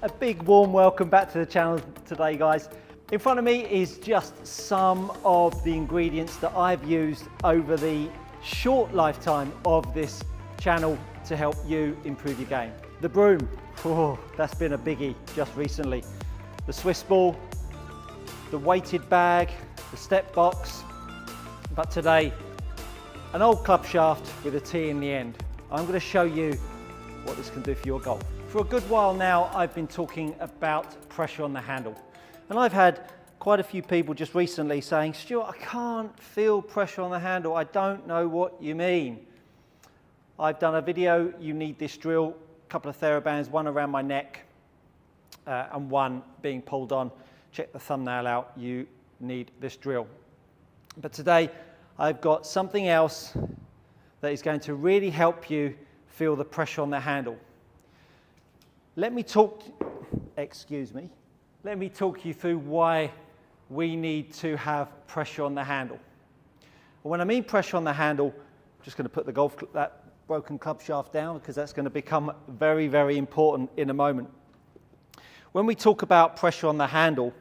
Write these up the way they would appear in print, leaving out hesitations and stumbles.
A big warm welcome back to the channel today, guys. In front of me is just some of the ingredients that I've used over the short lifetime of this channel to help you improve your game. The broom, that's been a biggie just recently. The Swiss ball, the weighted bag, the step box, but today, an old club shaft with a T in the end. I'm going to show you what this can do for your golf. For a good while now, I've been talking about pressure on the handle. And I've had quite a few people just recently saying, Stuart, I can't feel pressure on the handle. I don't know what you mean. I've done a video, you need this drill, a couple of TheraBands, one around my neck and one being pulled on. Check the thumbnail out, you need this drill. But today, I've got something else that is going to really help you feel the pressure on the handle. Let me talk you through why we need to have pressure on the handle. And when I mean pressure on the handle, I'm just going to put that broken club shaft down because that's going to become very, very important in a moment. When we talk about pressure on the handle,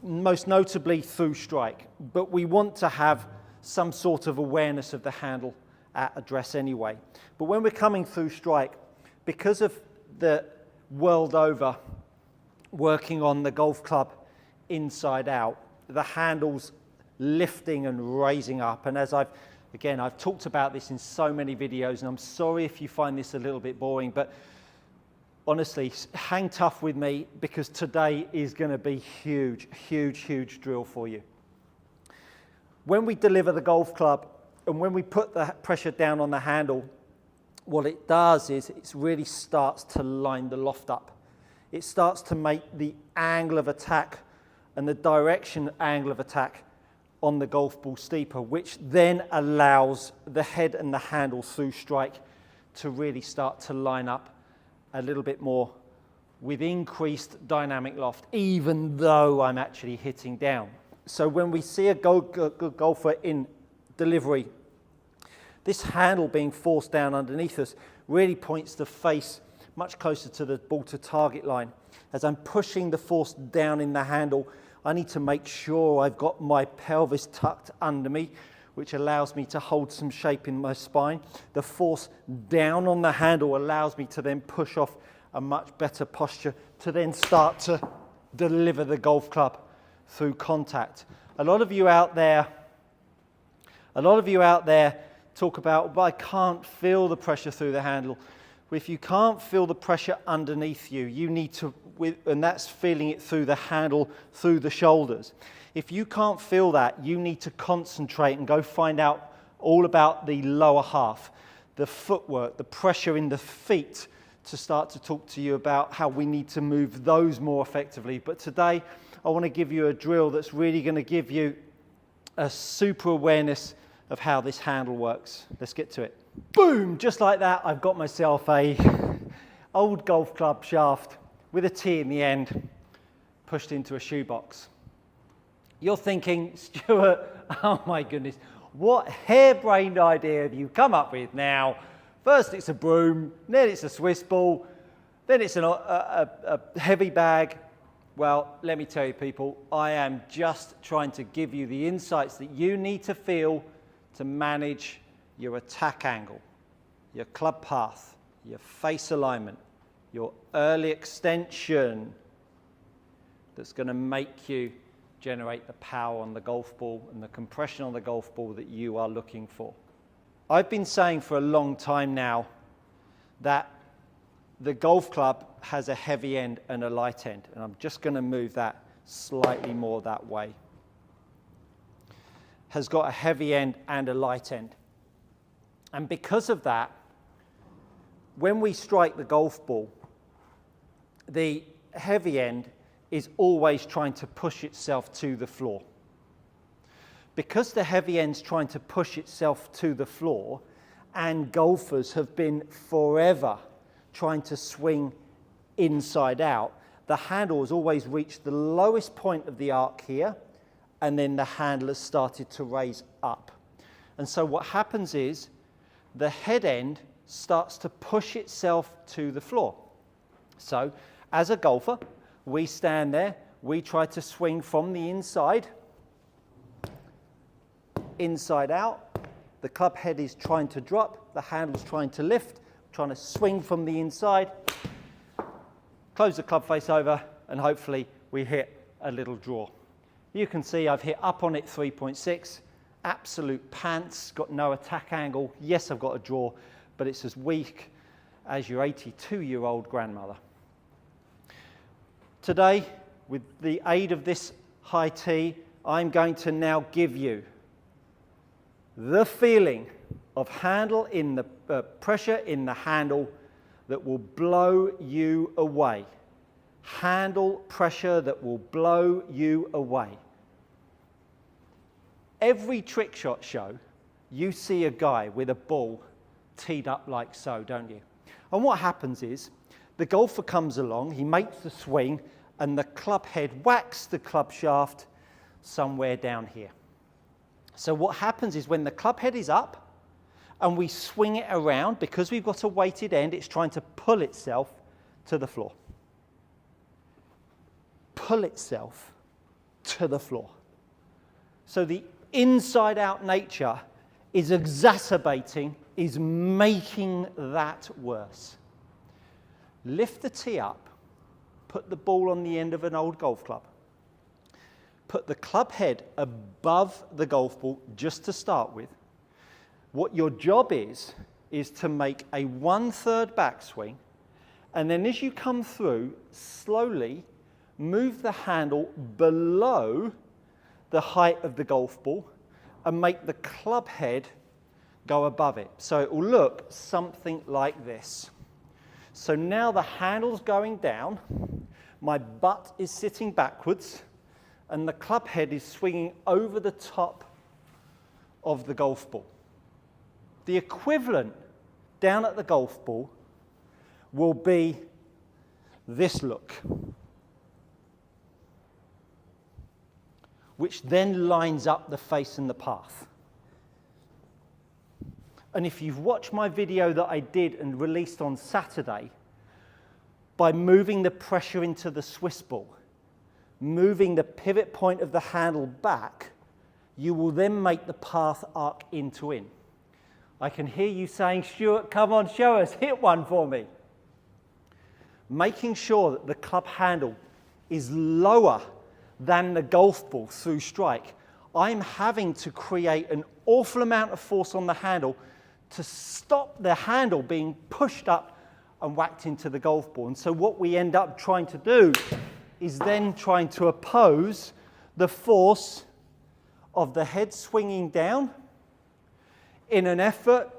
most notably through strike, but we want to have some sort of awareness of the handle at address anyway. But when we're coming through strike, because of the world over working on the golf club inside out, the handle's lifting and raising up. And as I've talked about this in so many videos, and I'm sorry if you find this a little bit boring, but honestly, hang tough with me because today is going to be huge, huge, huge drill for you. When we deliver the golf club and when we put the pressure down on the handle, what it does is it really starts to line the loft up. It starts to make the angle of attack and the direction angle of attack on the golf ball steeper, which then allows the head and the handle through strike to really start to line up a little bit more with increased dynamic loft, even though I'm actually hitting down. So when we see a good golfer in delivery, this handle being forced down underneath us really points the face much closer to the ball to target line. As I'm pushing the force down in the handle, I need to make sure I've got my pelvis tucked under me, which allows me to hold some shape in my spine. The force down on the handle allows me to then push off a much better posture to then start to deliver the golf club through contact. A lot of you out there talk about, but I can't feel the pressure through the handle. If you can't feel the pressure underneath you, you need to, and that's feeling it through the handle, through the shoulders. If you can't feel that, you need to concentrate and go find out all about the lower half, the footwork, the pressure in the feet, to start to talk to you about how we need to move those more effectively. But today, I want to give you a drill that's really going to give you a super awareness of how this handle works. Let's get to it. Boom! Just like that, I've got myself a old golf club shaft with a T in the end, pushed into a shoebox. You're thinking, Stuart, oh my goodness, what harebrained idea have you come up with now? First it's a broom, then it's a Swiss ball, then it's a heavy bag. Well, let me tell you people, I am just trying to give you the insights that you need to feel to manage your attack angle, your club path, your face alignment, your early extension that's going to make you generate the power on the golf ball and the compression on the golf ball that you are looking for. I've been saying for a long time now that the golf club has a heavy end and a light end, and I'm just going to move that slightly more that way. Has got a heavy end and a light end. And because of that, when we strike the golf ball, the heavy end is always trying to push itself to the floor. Because the heavy end's trying to push itself to the floor, and golfers have been forever trying to swing inside out, the handle has always reached the lowest point of the arc here, and then the handle has started to raise up. And so what happens is the head end starts to push itself to the floor. So, as a golfer, we stand there, we try to swing from the inside out. The club head is trying to drop, the handle's trying to lift, trying to swing from the inside, close the club face over, and hopefully we hit a little draw. You can see I've hit up on it 3.6, absolute pants, got no attack angle. Yes, I've got a draw, but it's as weak as your 82-year-old grandmother. Today, with the aid of this high tee, I'm going to now give you the feeling of handle in the pressure in the handle that will blow you away. Handle pressure that will blow you away. Every trick shot show, you see a guy with a ball teed up like so, don't you? And what happens is, the golfer comes along, he makes the swing, and the club head whacks the club shaft somewhere down here. So what happens is when the club head is up and we swing it around, because we've got a weighted end, it's trying to pull itself to the floor. Pull itself to the floor. So the inside-out nature is exacerbating, is making that worse. Lift the tee up, put the ball on the end of an old golf club. Put the club head above the golf ball just to start with. What your job is to make a 1/3 backswing, and then as you come through, slowly move the handle below the height of the golf ball and make the club head go above it. So it will look something like this. So now the handle's going down, my butt is sitting backwards, and the club head is swinging over the top of the golf ball. The equivalent down at the golf ball will be this look, which then lines up the face and the path. And if you've watched my video that I did and released on Saturday, by moving the pressure into the Swiss ball, moving the pivot point of the handle back, you will then make the path arc in to in. I can hear you saying, Stuart, come on, show us, hit one for me. Making sure that the club handle is lower than the golf ball through strike, I'm having to create an awful amount of force on the handle to stop the handle being pushed up and whacked into the golf ball. And so what we end up trying to do is then trying to oppose the force of the head swinging down in an effort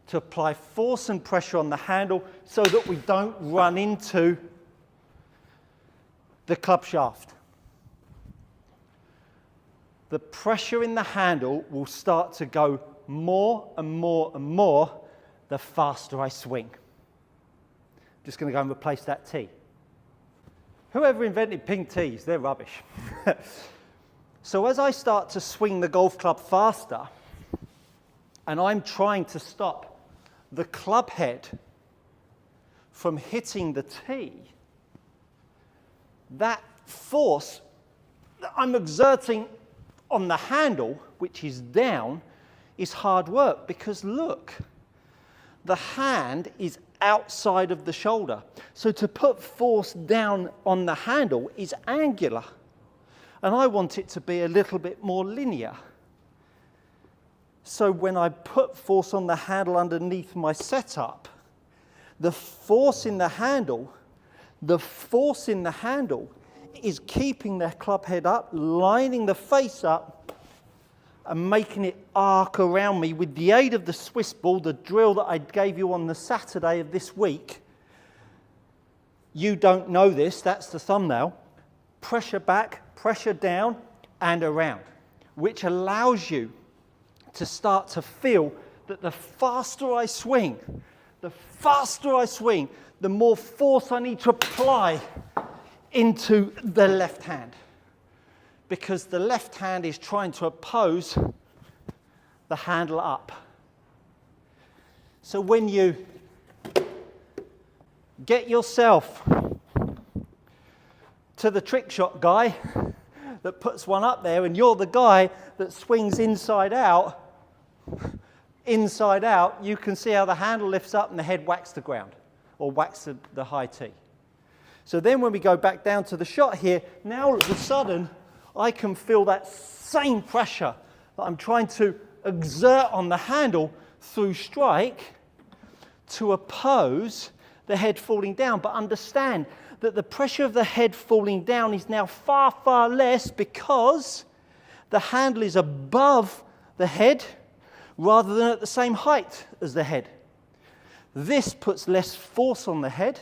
to apply force and pressure on the handle so that we don't run into the club shaft. The pressure in the handle will start to go more and more and more the faster I swing. Just going to go and replace that tee. Whoever invented pink tees, they're rubbish. So as I start to swing the golf club faster, and I'm trying to stop the club head from hitting the tee, that force that I'm exerting on the handle, which is down, is hard work, because look, the hand is outside of the shoulder. So to put force down on the handle is angular, and I want it to be a little bit more linear. So when I put force on the handle underneath my setup, the force in the handle is keeping the club head up, lining the face up, and making it arc around me with the aid of the Swiss ball, the drill that I gave you on the Saturday of this week. You don't know this, that's the thumbnail. Pressure back, pressure down, and around, which allows you to start to feel that the faster I swing, the more force I need to apply into the left hand, because the left hand is trying to oppose the handle up. So when you get yourself to the trick shot guy that puts one up there, and you're the guy that swings inside out, you can see how the handle lifts up and the head whacks the ground, or whacks the high tee. So then when we go back down to the shot here, now all of a sudden, I can feel that same pressure that I'm trying to exert on the handle through strike to oppose the head falling down. But understand that the pressure of the head falling down is now far, far less because the handle is above the head rather than at the same height as the head. This puts less force on the head,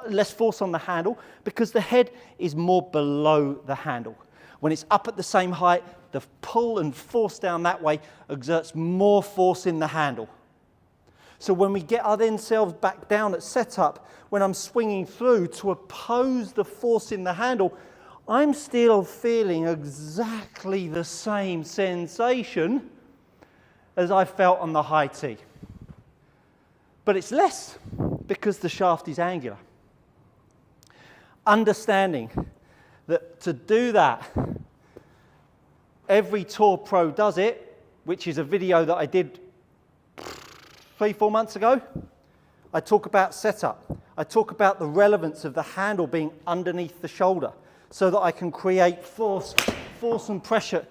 less force on the handle, because the head is more below the handle. When it's up at the same height, the pull and force down that way exerts more force in the handle. So when we get our then selves back down at setup, when I'm swinging through to oppose the force in the handle, I'm still feeling exactly the same sensation as I felt on the high tee. But it's less because the shaft is angular. Understanding that to do that, every tour pro does it, which is a video that I did 3-4 months ago. I talk about setup. I talk about the relevance of the handle being underneath the shoulder so that I can create force and pressure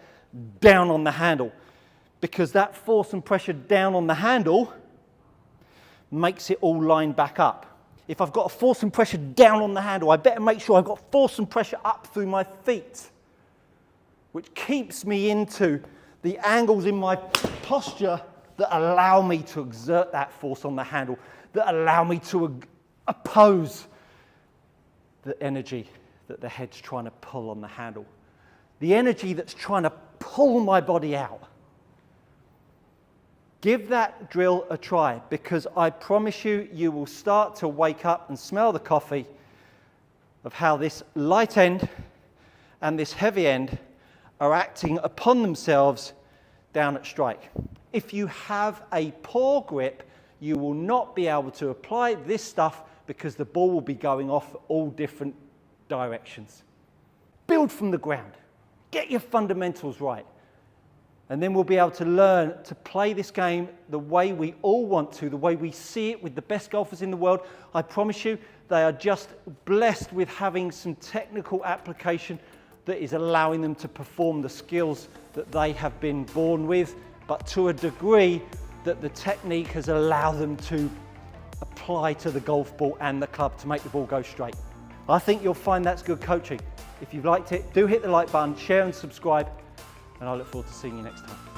down on the handle, because that force and pressure down on the handle makes it all line back up. If I've got a force and pressure down on the handle, I better make sure I've got force and pressure up through my feet, which keeps me into the angles in my posture that allow me to exert that force on the handle, that allow me to oppose the energy that the head's trying to pull on the handle, the energy that's trying to pull my body out. Give that drill a try, because I promise you, you will start to wake up and smell the coffee of how this light end and this heavy end are acting upon themselves down at strike. If you have a poor grip, you will not be able to apply this stuff because the ball will be going off all different directions. Build from the ground. Get your fundamentals right. And then we'll be able to learn to play this game the way we all want to, the way we see it with the best golfers in the world. I promise you, they are just blessed with having some technical application that is allowing them to perform the skills that they have been born with, but to a degree that the technique has allowed them to apply to the golf ball and the club to make the ball go straight. I think you'll find that's good coaching. If you've liked it, do hit the like button, share and subscribe, and I look forward to seeing you next time.